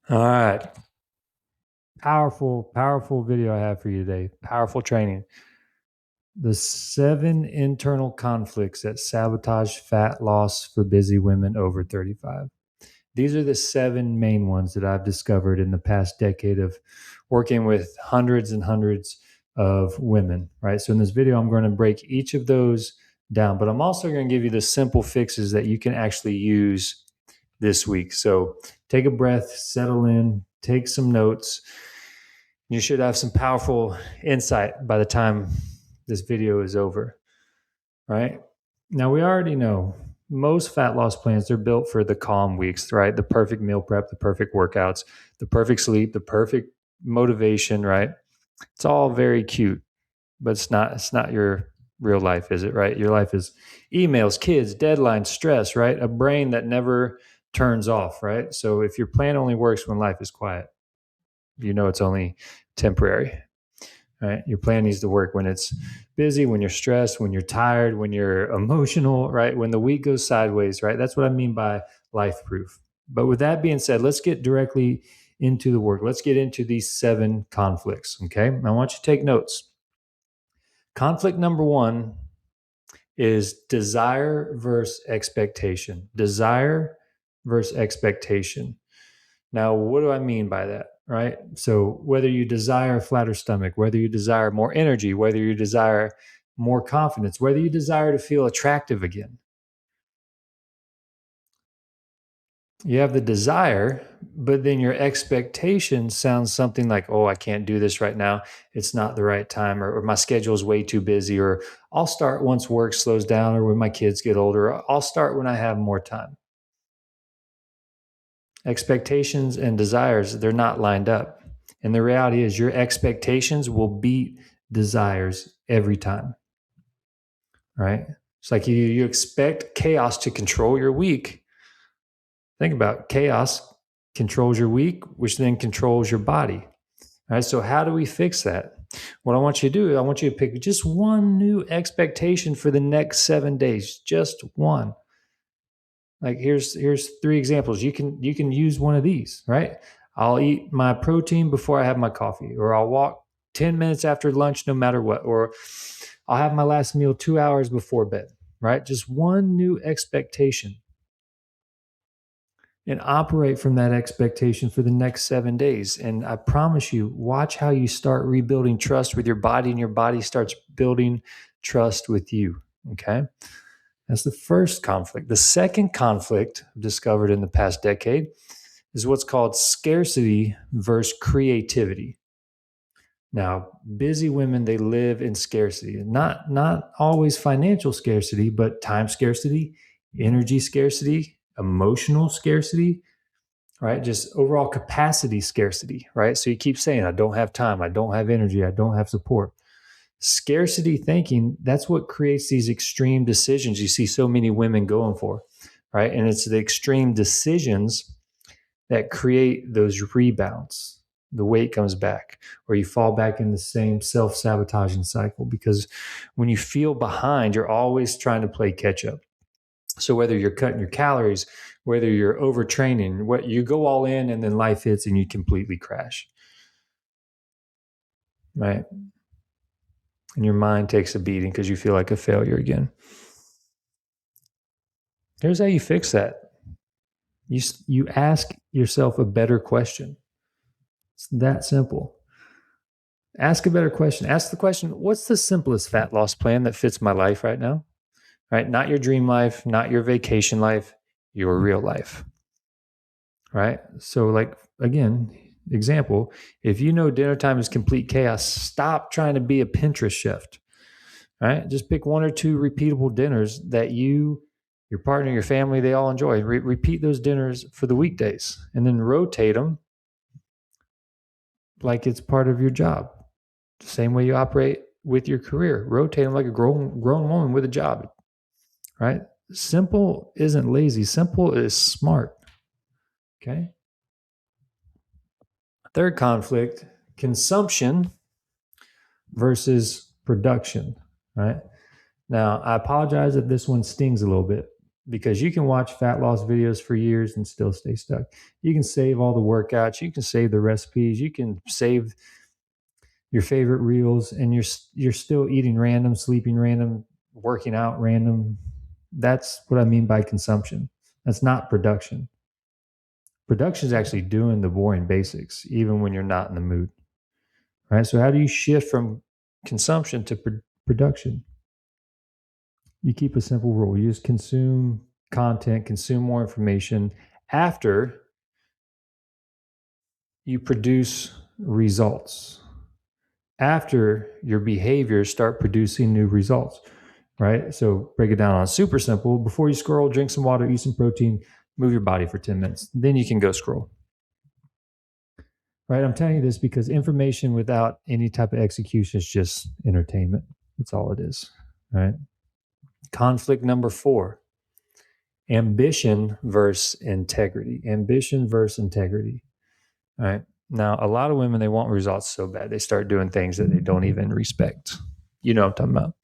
All right. Powerful video I have for you today. Powerful training. The 7 internal conflicts that sabotage fat loss for busy women over 35. These are the 7 main ones that I've discovered in the past decade of working with hundreds and hundreds of women, right? So in this video, I'm going to break each of those down, but I'm also going to give you the simple fixes that you can actually use this week. So take a breath, settle in, take some notes. You should have some powerful insight by the time this video is over, right? Now, we already know most fat loss plans, they're built for the calm weeks, right? The perfect meal prep, the perfect workouts, the perfect sleep, the perfect motivation, right? It's all very cute, but it's not your real life, is it, right? Your life is emails, kids, deadlines, stress, right? A brain that never turns off, right? So if your plan only works when life is quiet, you know it's only temporary, right? Your plan needs to work when it's busy, when you're stressed, when you're tired, when you're emotional, right? When the week goes sideways, right? That's what I mean by life proof. But with that being said, let's get directly into the work. Let's get into these 7 conflicts, okay? I want you to take notes. Conflict number 1 is desire versus expectation. Desire versus expectation. Now, what do I mean by that? Right? So, whether you desire a flatter stomach, whether you desire more energy, whether you desire more confidence, whether you desire to feel attractive again, you have the desire, but then your expectation sounds something like, oh, I can't do this right now. It's not the right time, or my schedule is way too busy, or I'll start once work slows down, or when my kids get older. I'll start when I have more time. Expectations and desires, they're not lined up. And the reality is, your expectations will beat desires every time, right? It's like you expect chaos to control your week. Think about it. Chaos controls your week, which then controls your body. All right. So, how do we fix that? What I want you to do, I want you to pick just one new expectation for the next 7 days, just one. Like here's 3 examples. You can use one of these, right? I'll eat my protein before I have my coffee, or I'll walk 10 minutes after lunch no matter what, or I'll have my last meal 2 hours before bed, right? Just one new expectation, and operate from that expectation for the next 7 days. And I promise you, watch how you start rebuilding trust with your body, and your body starts building trust with you, okay? That's the first conflict. The second conflict I've discovered in the past decade is what's called scarcity versus creativity. Now, busy women, they live in scarcity, not always financial scarcity, but time scarcity, energy scarcity, emotional scarcity, right? Just overall capacity scarcity, right? So you keep saying, I don't have time, I don't have energy, I don't have support. Scarcity thinking, that's what creates these extreme decisions you see so many women going for, right? And it's the extreme decisions that create those rebounds. The weight comes back, or you fall back in the same self-sabotaging cycle, because when you feel behind, you're always trying to play catch up. So whether you're cutting your calories, whether you're overtraining, what you go all in, and then life hits and you completely crash, right? And your mind takes a beating because you feel like a failure again. Here's how you fix that. You ask yourself a better question. It's that simple. Ask a better question. Ask the question, what's the simplest fat loss plan that fits my life right now? Right? Not your dream life, not your vacation life, your real life. Right? So, like, again, example, if you know dinner time is complete chaos, stop trying to be a Pinterest chef. Right? Just pick 1 or 2 repeatable dinners that you, your partner, your family, they all enjoy. Repeat those dinners for the weekdays, and then rotate them like it's part of your job. The same way you operate with your career. Rotate them like a grown woman with a job, right? Simple isn't lazy. Simple is smart, okay? Third conflict, consumption versus production, right? Now, I apologize if this one stings a little bit, because you can watch fat loss videos for years and still stay stuck. You can save all the workouts, you can save the recipes, you can save your favorite reels, and you're still eating random, sleeping random, working out random. That's what I mean by consumption. That's not production. Production is actually doing the boring basics, even when you're not in the mood. Right? So how do you shift from consumption to production? You keep a simple rule. You just consume content, consume more information after you produce results, after your behaviors start producing new results, right? So break it down on super simple. Before you scroll, drink some water, eat some protein, move your body for 10 minutes. Then you can go scroll. Right? I'm telling you this because information without any type of execution is just entertainment. That's all it is. Right? Conflict number 4. Ambition versus integrity. Ambition versus integrity. All right. Now, a lot of women, they want results so bad, they start doing things that they don't even respect. You know what I'm talking about.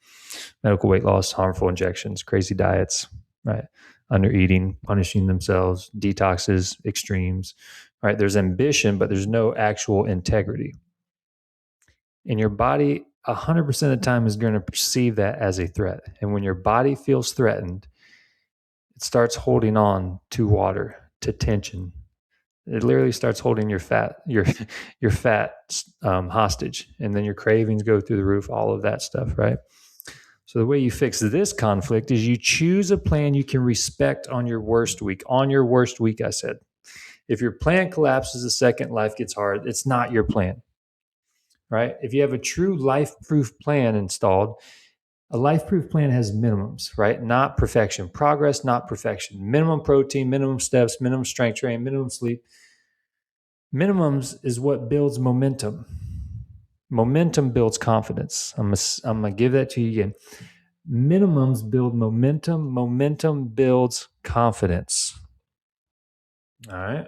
Medical weight loss, harmful injections, crazy diets, right? Under eating, punishing themselves, detoxes, extremes, right? There's ambition, but there's no actual integrity. And your body, 100% of the time, is going to perceive that as a threat. And when your body feels threatened, it starts holding on to water, to tension. It literally starts holding your fat hostage, and then your cravings go through the roof. All of that stuff, right? So the way you fix this conflict is you choose a plan you can respect on your worst week. On your worst week, I said, if your plan collapses the second life gets hard, it's not your plan, right? If you have a true life-proof plan installed, a life-proof plan has minimums, right? Not perfection. Progress, not perfection. Minimum protein, minimum steps, minimum strength training, minimum sleep. Minimums is what builds momentum. Momentum builds confidence. I'm going to give that to you again. Minimums build momentum. Momentum builds confidence. All right.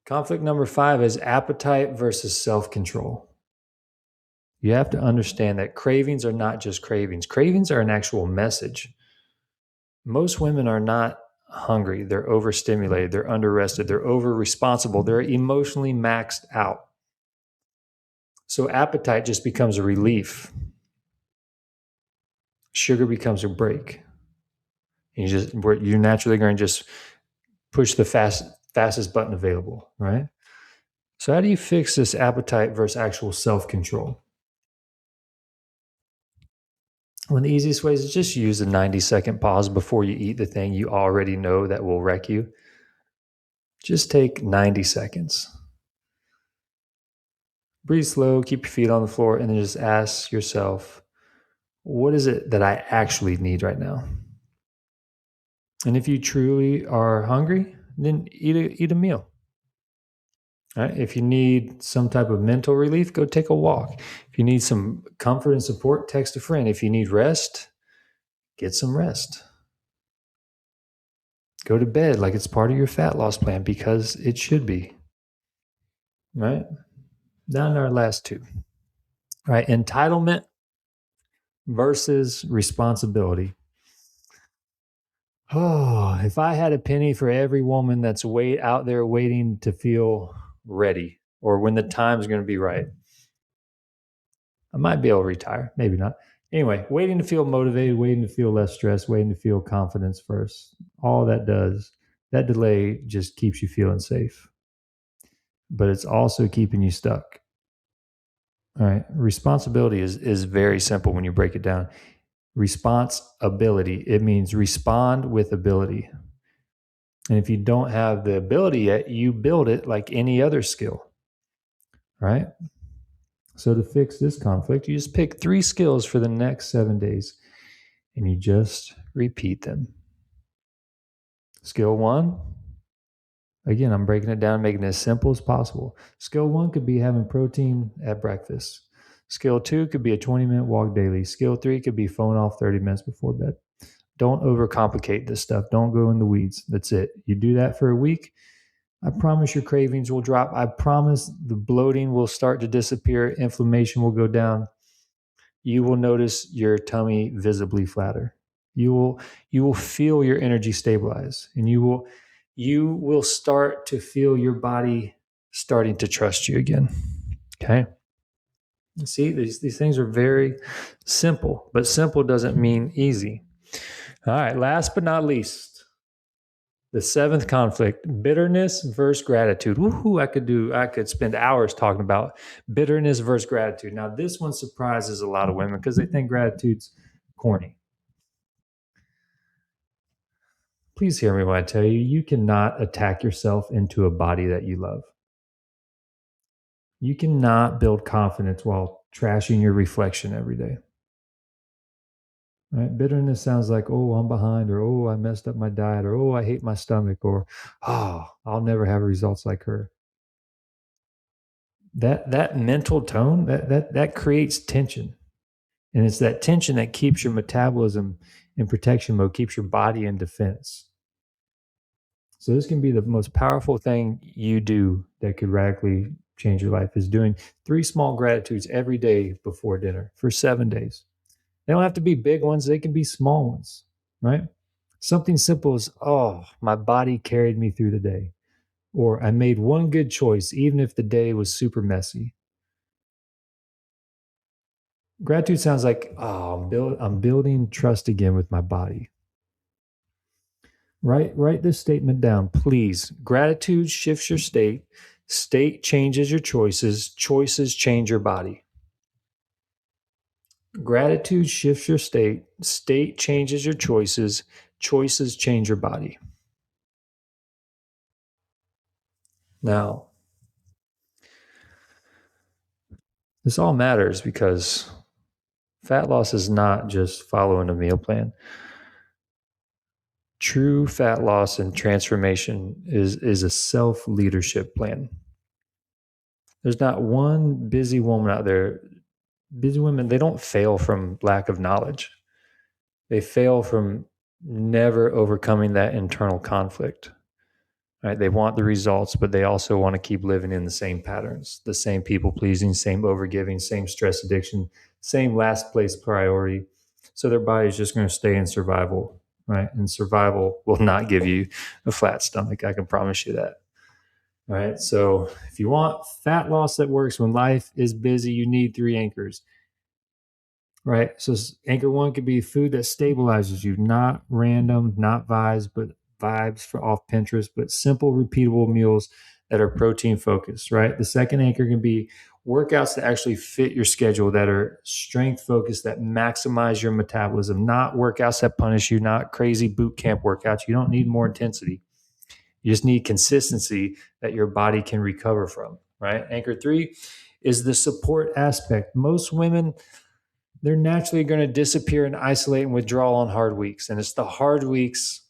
Conflict number 5 is appetite versus self-control. You have to understand that cravings are not just cravings. Cravings are an actual message. Most women are not hungry. They're overstimulated. They're underrested. They're over-responsible. They're emotionally maxed out. So appetite just becomes a relief. Sugar becomes a break. You're naturally going to just push the fastest button available, right? So how do you fix this appetite versus actual self-control? One of the easiest ways is just use a 90-second pause before you eat the thing you already know that will wreck you. Just take 90 seconds. Breathe slow, keep your feet on the floor, and then just ask yourself, what is it that I actually need right now? And if you truly are hungry, then eat a meal. All right? If you need some type of mental relief, go take a walk. If you need some comfort and support, text a friend. If you need rest, get some rest. Go to bed like it's part of your fat loss plan because it should be. Right? Down to our last 2. Right? Entitlement versus responsibility. Oh, if I had a penny for every woman that's out there waiting to feel ready or when the time's going to be right, I might be able to retire. Maybe not. Anyway, waiting to feel motivated, waiting to feel less stressed, waiting to feel confidence first. All that does, that delay just keeps you feeling safe. But it's also keeping you stuck. All right. Responsibility is very simple when you break it down. Responsibility, it means respond with ability. And if you don't have the ability yet, you build it like any other skill. Right? So to fix this conflict, you just pick 3 skills for the next 7 days and you just repeat them. Skill 1, again, I'm breaking it down, making it as simple as possible. Skill 1 could be having protein at breakfast. Skill 2 could be a 20-minute walk daily. Skill 3 could be phone off 30 minutes before bed. Don't overcomplicate this stuff. Don't go in the weeds. That's it. You do that for a week, I promise your cravings will drop. I promise the bloating will start to disappear. Inflammation will go down. You will notice your tummy visibly flatter. You will feel your energy stabilize, and you will start to feel your body starting to trust you again. Okay. You see, these things are very simple, but simple doesn't mean easy. All right, last but not least, the seventh conflict: bitterness versus gratitude. Woohoo! I could spend hours talking about bitterness versus gratitude. Now, this one surprises a lot of women because they think gratitude's corny. Please hear me when I tell you, you cannot attack yourself into a body that you love. You cannot build confidence while trashing your reflection every day. Right? Bitterness sounds like, oh, I'm behind, or oh, I messed up my diet, or oh, I hate my stomach, or oh, I'll never have results like her. That mental tone that creates tension, and it's that tension that keeps your metabolism in protection mode, keeps your body in defense. So this can be the most powerful thing you do that could radically change your life, is doing 3 small gratitudes every day before dinner for 7 days. They don't have to be big ones, they can be small ones, right? Something simple as, oh, my body carried me through the day. Or I made one good choice, even if the day was super messy. Gratitude sounds like, oh, I'm building trust again with my body. Write this statement down, please. Gratitude shifts your state. State changes your choices. Choices change your body. Gratitude shifts your state. State changes your choices. Choices change your body. Now, this all matters because fat loss is not just following a meal plan. True fat loss and transformation is a self-leadership plan. There's not one busy woman out there. Busy women, they don't fail from lack of knowledge. They fail from never overcoming that internal conflict. Right? They want the results, but they also want to keep living in the same patterns, the same people pleasing, same overgiving, same stress addiction, same last place priority. So their body's just going to stay in survival, right? And survival will not give you a flat stomach. I can promise you that. All right. So if you want fat loss that works when life is busy, you need 3 anchors. Right. So anchor 1 could be food that stabilizes you, not random, not vibes for off Pinterest, but simple, repeatable meals that are protein focused. Right. The second anchor can be workouts that actually fit your schedule, that are strength focused, that maximize your metabolism, not workouts that punish you, not crazy boot camp workouts. You don't need more intensity. You just need consistency that your body can recover from. Right. Anchor 3 is the support aspect. Most women, they're naturally going to disappear and isolate and withdraw on hard weeks. And it's the hard weeks,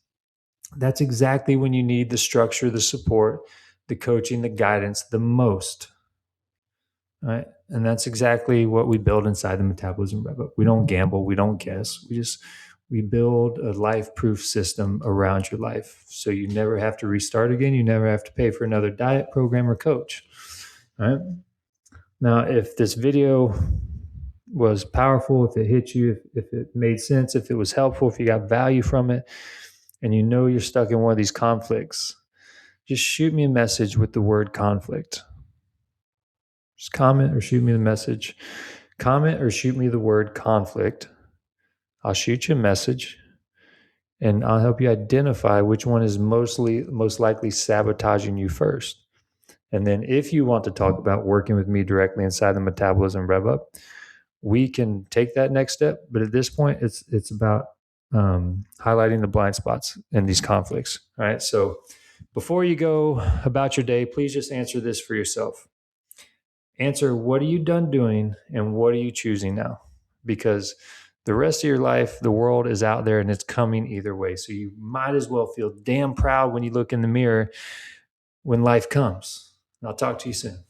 that's exactly when you need the structure, the support, the coaching, the guidance the most. Right? And that's exactly what we build inside the Metabolism Rev Up. We don't gamble, we don't guess. We build a life-proof system around your life. So you never have to restart again. You never have to pay for another diet program or coach. All right? Now, if this video was powerful, if it hit you, if it made sense, if it was helpful, if you got value from it, and you know you're stuck in one of these conflicts, just shoot me a message with the word conflict. Just comment or shoot me the message. Comment or shoot me the word conflict. I'll shoot you a message, and I'll help you identify which one is most likely sabotaging you first. And then if you want to talk about working with me directly inside the Metabolism Rev Up, we can take that next step. But at this point, it's about highlighting the blind spots in these conflicts. All right. So before you go about your day, please just answer this for yourself. Answer, what are you done doing and what are you choosing now? Because the rest of your life, the world is out there and it's coming either way. So you might as well feel damn proud when you look in the mirror when life comes. And I'll talk to you soon.